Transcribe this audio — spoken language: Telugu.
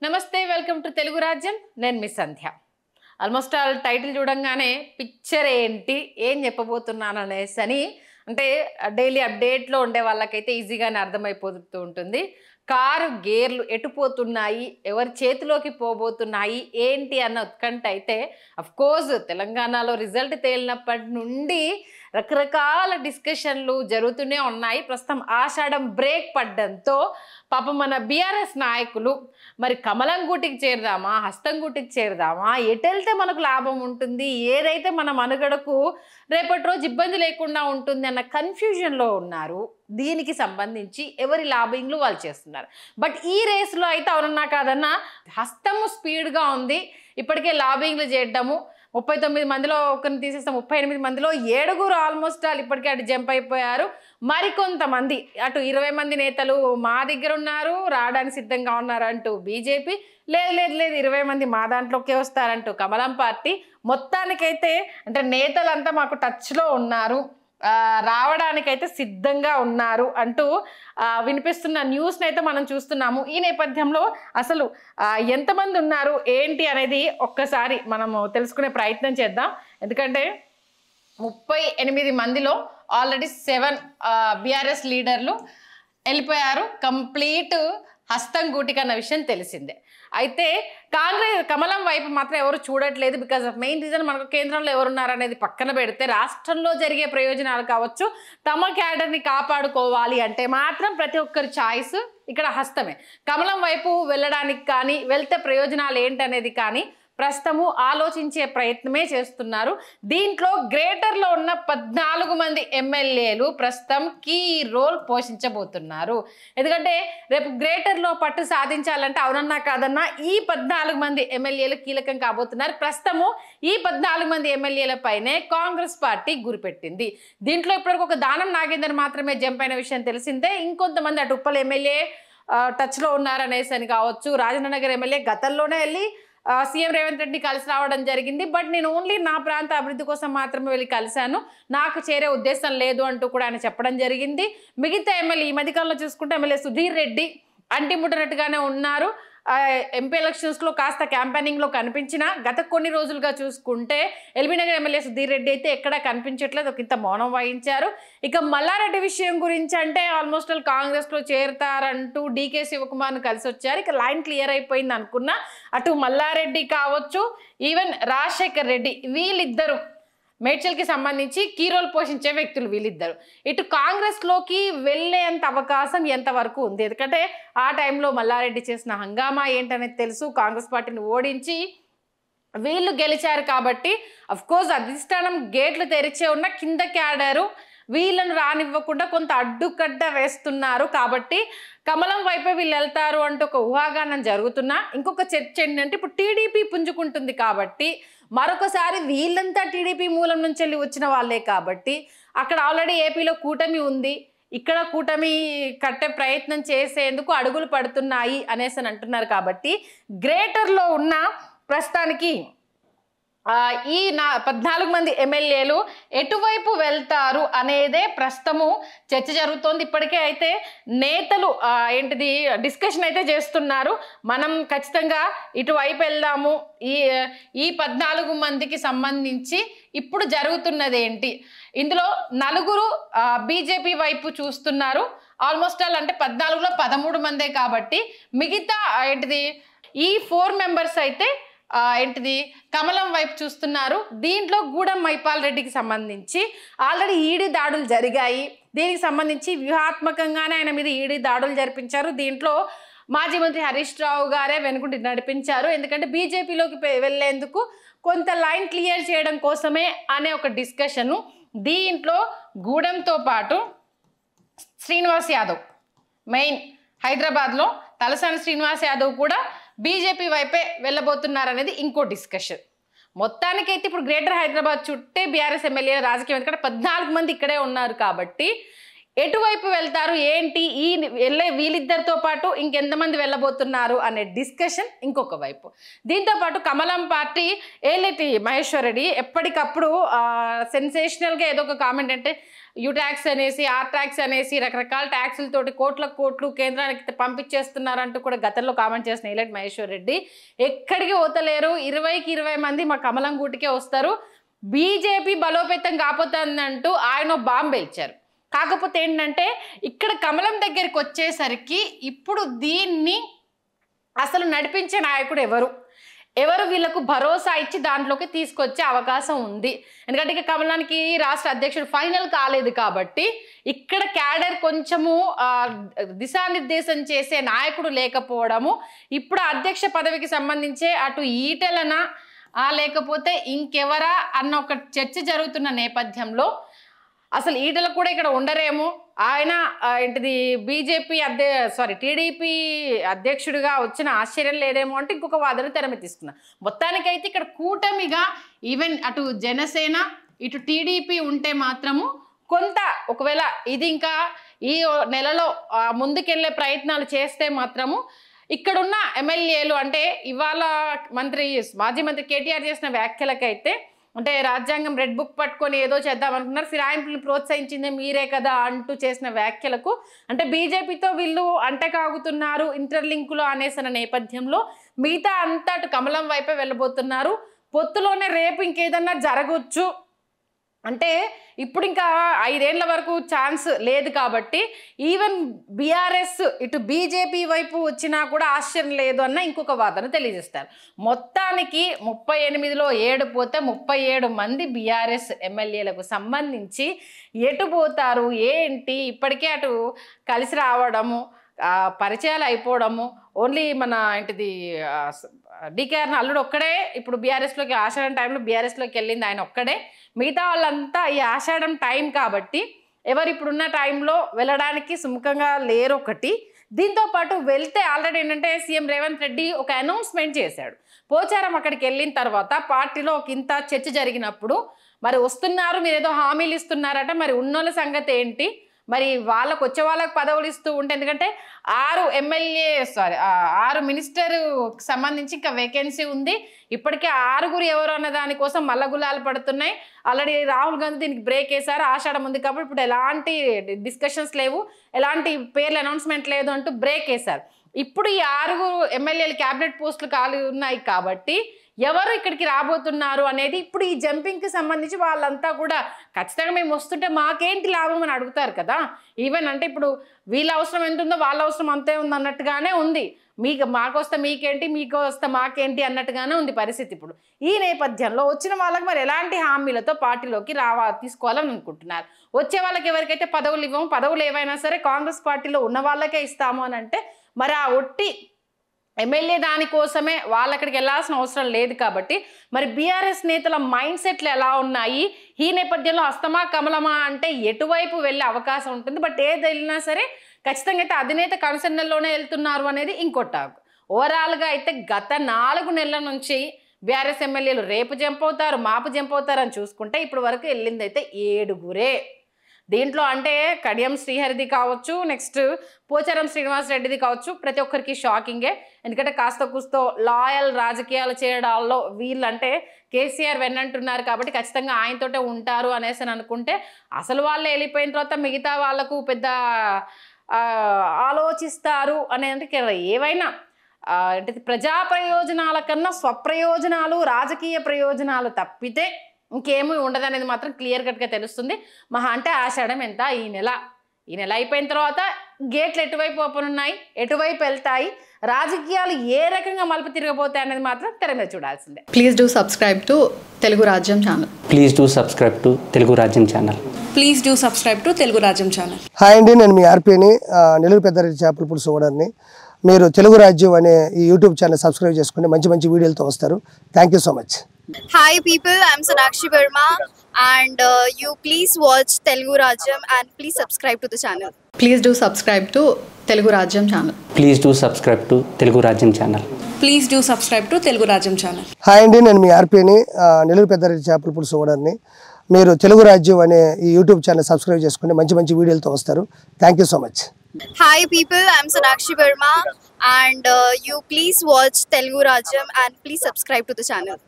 నమస్తే వెల్కమ్ టు తెలుగు రాజ్యం నేను మీ సంధ్య ఆల్మోస్ట్ ఆల్ టైటిల్ చూడంగానే పిక్చర్ ఏంటి ఏం చెప్పబోతున్నాను అనేసి అని అంటే డైలీ అప్డేట్లో ఉండే వాళ్ళకైతే ఈజీగానే అర్థమైపోతూ ఉంటుంది కారు గేర్లు ఎటుపోతున్నాయి ఎవరి చేతిలోకి పోబోతున్నాయి ఏంటి అన్న ఉత్కంఠ అయితే అఫ్కోర్స్ తెలంగాణలో రిజల్ట్ తేలినప్పటి నుండి రకరకాల డిస్కషన్లు జరుగుతూనే ఉన్నాయి ప్రస్తుతం ఆషాఢం బ్రేక్ పడ్డంతో పాపం మన బీఆర్ఎస్ నాయకులు మరి కమలం గూటికి చేరదామా హస్తం గూటికి చేరదామా ఎటెళ్తే మనకు లాభం ఉంటుంది ఏదైతే మన మనుగడకు రేపటి రోజు ఇబ్బంది లేకుండా ఉంటుంది అన్న కన్ఫ్యూజన్లో ఉన్నారు దీనికి సంబంధించి ఎవరి లాబింగ్లు వాళ్ళు చేస్తున్నారు బట్ ఈ రేస్లో అయితే అవునన్నా కాదన్నా హస్తము స్పీడ్గా ఉంది ఇప్పటికే లాబింగ్లు చేయడము 39 మందిలో ఒకరిని తీసేస్తాం 38 మందిలో 7 ఆల్మోస్ట్ ఆల్ ఇప్పటికే అటు జంప్ అయిపోయారు మరికొంతమంది అటు 20 మంది నేతలు మా దగ్గర ఉన్నారు రావడానికి సిద్ధంగా ఉన్నారు అంటూ బీజేపీ లేదు 20 మంది మా దాంట్లోకే వస్తారంటూ కమలం పార్టీ మొత్తానికైతే అంటే నేతలంతా మాకు టచ్లో ఉన్నారు రావడానికైతే సిద్ధంగా ఉన్నారు అంటూ వినిపిస్తున్న న్యూస్ని అయితే మనం చూస్తున్నాము ఈ నేపథ్యంలో అసలు ఎంతమంది ఉన్నారు ఏంటి అనేది ఒక్కసారి మనము తెలుసుకునే ప్రయత్నం చేద్దాం ఎందుకంటే 38 మందిలో ఆల్రెడీ 7 బీఆర్ఎస్ లీడర్లు వెళ్ళిపోయారు కంప్లీట్ హస్తం గూటికి అన్న విషయం తెలిసిందే అయితే కాంగ్రెస్ కమలం వైపు మాత్రం ఎవరు చూడట్లేదు బికాజ్ ఆఫ్ మెయిన్ రీజన్ మనకు కేంద్రంలో ఎవరున్నారు అనేది పక్కన పెడితే రాష్ట్రంలో జరిగే ప్రయోజనాలు కావచ్చు తమ క్యాడర్ని కాపాడుకోవాలి అంటే మాత్రం ప్రతి ఒక్కరి ఛాయిస్ ఇక్కడ హస్తమే కమలం వైపు వెళ్ళడానికి కానీ వెళ్తే ప్రయోజనాలు ఏంటనేది కానీ ప్రస్తుతము ఆలోచించే ప్రయత్నమే చేస్తున్నారు దీంట్లో గ్రేటర్లో ఉన్న 14 మంది ఎమ్మెల్యేలు ప్రస్తుతం కీ రోల్ పోషించబోతున్నారు ఎందుకంటే రేపు గ్రేటర్లో పట్టు సాధించాలంటే అవునన్నా కాదన్నా ఈ 14 మంది ఎమ్మెల్యేలు కీలకం కాబోతున్నారు ప్రస్తుతము ఈ 14 మంది ఎమ్మెల్యేల పైనే కాంగ్రెస్ పార్టీ గురిపెట్టింది దీంట్లో ఇప్పటివరకు ఒక దానం నాగేందర్ మాత్రమే జంప్ అయిన విషయం తెలిసిందే ఇంకొంతమంది అటు ఉప్పల్ ఎమ్మెల్యే టచ్లో ఉన్నారనేసి అని కావచ్చు రాజేంద్రనగర్ ఎమ్మెల్యే గతంలోనే వెళ్ళి సీఎం రేవంత్ రెడ్డి కలిసి రావడం జరిగింది బట్ నేను ఓన్లీ నా ప్రాంత అభివృద్ధి కోసం మాత్రమే వెళ్ళి కలిశాను నాకు చేరే ఉద్దేశం లేదు అంటూ కూడా ఆయన చెప్పడం జరిగింది మిగతా ఎమ్మెల్యే ఈ మధ్యకాలంలో చూసుకుంటే ఎమ్మెల్యే సుధీర్ రెడ్డి అంటిముట్టనట్టుగానే ఉన్నారు ఎంపీ ఎలక్షన్స్లో కాస్త క్యాంపెయినింగ్లో కనిపించిన గత కొన్ని రోజులుగా చూసుకుంటే ఎల్బీనగర్ ఎమ్మెల్యే సుధీర్ రెడ్డి అయితే ఎక్కడా కనిపించట్లేదు ఒక ఇంత మౌనం వహించారు ఇక మల్లారెడ్డి విషయం గురించి అంటే ఆల్మోస్ట్ ఆల్ కాంగ్రెస్లో చేరుతారంటూ డీకే శివకుమార్ను కలిసి వచ్చారు ఇక లైన్ క్లియర్ అయిపోయింది అనుకున్నా అటు మల్లారెడ్డి కావచ్చు ఈవెన్ రాజశేఖర్ రెడ్డి వీళ్ళిద్దరూ మేడ్చల్కి సంబంధించి కీ రోల్ పోషించే వ్యక్తులు వీళ్ళిద్దరు ఇటు కాంగ్రెస్లోకి వెళ్ళేంత అవకాశం ఎంతవరకు ఉంది ఎందుకంటే ఆ టైంలో మల్లారెడ్డి చేసిన హంగామా ఏంటనేది తెలుసు కాంగ్రెస్ పార్టీని ఓడించి వీళ్ళు గెలిచారు కాబట్టి అఫ్కోర్స్ అధిష్టానం గేట్లు తెరిచే ఉన్న కింద క్యాడరు వీళ్ళను రానివ్వకుండా కొంత అడ్డుకట్ట వేస్తున్నారు కాబట్టి కమలం వైపే వీళ్ళు వెళ్తారు అంటూ ఒక ఊహాగానం జరుగుతున్నా ఇంకొక చర్చ ఏంటంటే ఇప్పుడు టీడీపీ పుంజుకుంటుంది కాబట్టి మరొకసారి వీళ్ళంతా టీడీపీ మూలం నుంచి వెళ్ళి వచ్చిన వాళ్ళే కాబట్టి అక్కడ ఆల్రెడీ ఏపీలో కూటమి ఉంది ఇక్కడ కూటమి కట్టే ప్రయత్నం చేసేందుకు అడుగులు పడుతున్నాయి అనేసి అని అంటున్నారు కాబట్టి గ్రేటర్లో ఉన్న ప్రస్తుతానికి ఈ 14 మంది ఎమ్మెల్యేలు ఎటువైపు వెళ్తారు అనేదే ప్రస్తుతము చర్చ జరుగుతోంది ఇప్పటికే అయితే నేతలు ఏంటిది డిస్కషన్ అయితే చేస్తున్నారు మనం ఖచ్చితంగా ఇటువైపు వెళ్దాము ఈ 14 మందికి సంబంధించి ఇప్పుడు జరుగుతున్నది ఏంటి ఇందులో 4 బీజేపీ వైపు చూస్తున్నారు ఆల్మోస్ట్ ఆల్ అంటే 14లో 13 మందే కాబట్టి మిగతా ఏంటిది ఈ 4 మెంబర్స్ అయితే ఏంటిది కమలం వైపు చూస్తున్నారు దీంట్లో గూడెం మైపాల్ రెడ్డికి సంబంధించి ఆల్రెడీ ఈడీ దాడులు జరిగాయి దీనికి సంబంధించి వ్యూహాత్మకంగానే ఆయన మీద ఈడీ దాడులు జరిపించారు దీంట్లో మాజీ మంత్రి హరీష్ రావు గారే వెనుకుండి నడిపించారు ఎందుకంటే బీజేపీలోకి వెళ్ళేందుకు కొంత లైన్ క్లియర్ చేయడం కోసమే అనే ఒక డిస్కషను దీంట్లో గూడెంతో పాటు శ్రీనివాస్ యాదవ్ మెయిన్ హైదరాబాద్లో తలసాని శ్రీనివాస్ యాదవ్ కూడా బీజేపీ వైపే వెళ్ళబోతున్నారనేది ఇంకో డిస్కషన్ మొత్తానికైతే ఇప్పుడు గ్రేటర్ హైదరాబాద్ చుట్టే బీఆర్ఎస్ ఎమ్మెల్యేల రాజకీయం ఎందుకంటే 14 మంది ఇక్కడే ఉన్నారు కాబట్టి ఎటువైపు వెళ్తారు ఏంటి, వీళ్ళిద్దరితో పాటు ఇంకెంతమంది వెళ్ళబోతున్నారు అనే డిస్కషన్ ఇంకొక వైపు. దీంతో పాటు కమలం పార్టీ ఏలేటి మహేశ్వర్ రెడ్డి ఎప్పటికప్పుడు సెన్సేషనల్గా ఏదో ఒక కామెంట్, అంటే యూ ట్యాక్స్ అనేసి, ఆర్ ట్యాక్స్ అనేసి రకరకాల ట్యాక్సులతోటి కోట్లు కేంద్రానికి పంపించేస్తున్నారంటూ కూడా గతంలో కామెంట్ చేసిన ఏలేటి మహేశ్వర్ రెడ్డి ఎక్కడికి పోతలేరు. 20కి 20 మంది మా కమలం గూటికే వస్తారు, బీజేపీ బలోపేతం కాపోతుందంటూ ఆయన బాంబు పేల్చారు. కాకపోతే ఏంటంటే ఇక్కడ కమలం దగ్గరికి వచ్చేసరికి ఇప్పుడు దీన్ని అసలు నడిపించే నాయకుడు ఎవరు వీళ్ళకు భరోసా ఇచ్చి దాంట్లోకి తీసుకొచ్చే అవకాశం ఉంది. ఎందుకంటే ఇక కమలానికి రాష్ట్ర అధ్యక్షుడు ఫైనల్ కాలేదు కాబట్టి ఇక్కడ క్యాడర్ కొంచెము దిశానిర్దేశం చేసే నాయకుడు లేకపోవడము, ఇప్పుడు అధ్యక్ష పదవికి సంబంధించే అటు ఈటెలనా లేకపోతే ఇంకెవరా అన్న ఒక చర్చ జరుగుతున్న నేపథ్యంలో అసలు ఈటలకు కూడా ఇక్కడ ఉండరేమో, ఆయన ఏంటిది టీడీపీ అధ్యక్షుడిగా వచ్చిన ఆశ్చర్యం లేదేమో అంటే ఇంకొక వాదన తెరమెత్తిస్తున్నా. మొత్తానికైతే ఇక్కడ కూటమిగా ఈవెన్ అటు జనసేన ఇటు టీడీపీ ఉంటే మాత్రము కొంత ఒకవేళ ఇది ఇంకా ఈ నెలలో ముందుకెళ్లే ప్రయత్నాలు చేస్తే మాత్రము ఇక్కడున్న ఎమ్మెల్యేలు, అంటే ఇవాళ మాజీ మంత్రి కేటీఆర్ చేసిన వ్యాఖ్యలకైతే, అంటే రాజ్యాంగం రెడ్ బుక్ పట్టుకొని ఏదో చేద్దాం అనుకున్నారు, ఫిరాయింపులను ప్రోత్సహించిందే మీరే కదా అంటూ చేసిన వ్యాఖ్యలకు, అంటే బీజేపీతో వీళ్ళు అంటకాగుతున్నారు ఇంటర్లింకులో అనేసిన నేపథ్యంలో మిగతా అంతా అటు కమలం వైపే వెళ్ళబోతున్నారు. పొత్తులోనే రేపు ఇంకేదన్నా జరగవచ్చు, అంటే ఇప్పుడు ఇంకా 5 ఏళ్ల వరకు ఛాన్స్ లేదు కాబట్టి ఈవెన్ బీఆర్ఎస్ ఇటు బీజేపీ వైపు వచ్చినా కూడా ఆశ్చర్యం లేదు అన్న ఇంకొక వాదన తెలియజేస్తారు. మొత్తానికి 38లో 7 పోతే 37 మంది బీఆర్ఎస్ ఎమ్మెల్యేలకు సంబంధించి ఎటు పోతారు ఏంటి, ఇప్పటికే అటు కలిసి రావడము, పరిచయాలు అయిపోవడము, ఓన్లీ మన ఏంటిది డికేఆర్ అల్లుడు ఒక్కడే ఇప్పుడు బీఆర్ఎస్లోకి ఆషాఢం టైంలో బీఆర్ఎస్లోకి వెళ్ళింది ఆయన ఒక్కడే, మిగతా వాళ్ళంతా ఈ ఆషాఢం టైం కాబట్టి ఎవరు ఇప్పుడున్న టైంలో వెళ్ళడానికి సుముఖంగా లేరు ఒకటి. దీంతో పాటు వెళ్తే ఆల్రెడీ ఏంటంటే సీఎం రేవంత్ రెడ్డి ఒక అనౌన్స్మెంట్ చేశాడు. పోచారం అక్కడికి వెళ్ళిన తర్వాత పార్టీలో ఒక ఇంత చర్చ జరిగినప్పుడు మరి వస్తున్నారు, మీరు ఏదో హామీలు ఇస్తున్నారట, మరి ఉన్నోళ్ళ సంగతి ఏంటి, మరి వాళ్ళకు వచ్చే వాళ్ళకు పదవులు ఇస్తూ ఉంటే, ఎందుకంటే 6 మినిస్టర్ సంబంధించి ఇంకా వేకెన్సీ ఉంది, ఇప్పటికే 6 ఎవరు అన్న దానికోసం మల్లగులాలు పడుతున్నాయి. ఆల్రెడీ రాహుల్ గాంధీ దీనికి బ్రేక్ వేశారు, ఆషాఢం ఉంది కాబట్టి ఇప్పుడు ఎలాంటి డిస్కషన్స్ లేవు, ఎలాంటి పేర్లు అనౌన్స్మెంట్ లేదు అంటూ బ్రేక్ వేశారు. ఇప్పుడు ఈ 6 ఎమ్మెల్యేలు క్యాబినెట్ పోస్టులు ఖాళీ ఉన్నాయి కాబట్టి ఎవరు ఇక్కడికి రాబోతున్నారు అనేది ఇప్పుడు ఈ జంపింగ్కి సంబంధించి వాళ్ళంతా కూడా ఖచ్చితంగా మేము వస్తుంటే మాకేంటి లాభం అని అడుగుతారు కదా. ఈవెన్ అంటే ఇప్పుడు వీళ్ళ అవసరం ఎంత ఉందో వాళ్ళ అవసరం అంతే ఉంది అన్నట్టుగానే ఉంది, మాకొస్తే మీకేంటి, మీకు వస్తే మాకేంటి అన్నట్టుగానే ఉంది పరిస్థితి. ఇప్పుడు ఈ నేపథ్యంలో వచ్చిన వాళ్ళకి మరి ఎలాంటి హామీలతో పార్టీలోకి తీసుకోవాలని అనుకుంటున్నారు. వచ్చే వాళ్ళకి ఎవరికైతే పదవులు ఇవ్వము, పదవులు ఏవైనా సరే కాంగ్రెస్ పార్టీలో ఉన్న వాళ్ళకే ఇస్తాము అని అంటే మరి ఆ ఒట్టి ఎమ్మెల్యే దానికోసమే వాళ్ళు అక్కడికి వెళ్ళాల్సిన అవసరం లేదు కాబట్టి మరి బీఆర్ఎస్ నేతల మైండ్ సెట్లు ఎలా ఉన్నాయి, ఈ నేపథ్యంలో అస్తమా కమలమా అంటే ఎటువైపు వెళ్ళే అవకాశం ఉంటుంది. బట్ ఏది వెళ్ళినా సరే ఖచ్చితంగా అయితే అధినేత కన్సర్న్లోనే వెళ్తున్నారు అనేది ఇంకోటి టాక్. ఓవరాల్గా అయితే గత 4 నెలల నుంచి బీఆర్ఎస్ ఎమ్మెల్యేలు రేపు జంప్ అవుతారు, మాపు జంప్ అవుతారు అని చూసుకుంటే ఇప్పుడు వరకు వెళ్ళింది అయితే 7. దీంట్లో అంటే కడియం శ్రీహరిది కావచ్చు, నెక్స్ట్ పోచారం శ్రీనివాస్ రెడ్డిది కావచ్చు, ప్రతి ఒక్కరికి షాకింగే. ఎందుకంటే కాస్త కూస్తో లాయల్ రాజకీయాలు చేయడాల్లో వీళ్ళంటే కేసీఆర్ వెన్నంటున్నారు కాబట్టి ఖచ్చితంగా ఆయనతోటే ఉంటారు అనేసి అనుకుంటే అసలు వాళ్ళు వెళ్ళిపోయిన తర్వాత మిగతా వాళ్ళకు పెద్ద ఆలోచిస్తారు అనేది ఏవైనా అంటే ప్రజా ప్రయోజనాల కన్నా స్వప్రయోజనాలు రాజకీయ ప్రయోజనాలు తప్పితే ఇంకేమీ ఉండదనేది మాత్రం క్లియర్ కట్గా తెలుస్తుంది. మహా అంటే ఆషాఢం ఎంత ఈ నెల అయిపోయిన తర్వాత గేట్లు ఎటువైపు ఓపెన్ ఉన్నాయి, ఎటువైపు వెళ్తాయి, రాజకీయాలు ఏ రకంగా మలుపు తిరగబోతాయి అనేది మాత్రం తెర మీద చూడాల్సిందే. Please do subscribe to Telugu Rajyam channel. Please do subscribe to Telugu Rajyam channel. Please do subscribe to Telugu Rajyam channel. Hi అండి, నేను మీ ఆర్పీని, నెల్లూరు పెద్దారెడ్డి చేపల పులుసు ఓనర్ని. మీరు తెలుగు రాజ్యం అనే ఈ యూట్యూబ్ ఛానల్ సబ్స్క్రైబ్ చేసుకుని మంచి వీడియోలతో వస్తారు. Thank you so much. Hi people, I'm Sonakshi Verma and you please watch Telugu Rajyam and please subscribe to the channel. Please do subscribe to Telugu Rajyam channel. Please do subscribe to Telugu Rajyam channel. Please do subscribe to Telugu Rajyam channel. Hi అండి, నేను మీ ఆర్పీని, నెల్లూరు పెద్దారెడ్డి చేపల పులుసు ఓనర్ని. మీరు తెలుగు రాజ్యం అనే ఈ యూట్యూబ్ ఛానల్ సబ్స్క్రైబ్ చేసుకుని మంచి మంచి వీడియోలతో వస్తారు. Thank you so much. Hi people, I'm Sonakshi Verma and you please watch Telugu Rajyam and please subscribe to the channel.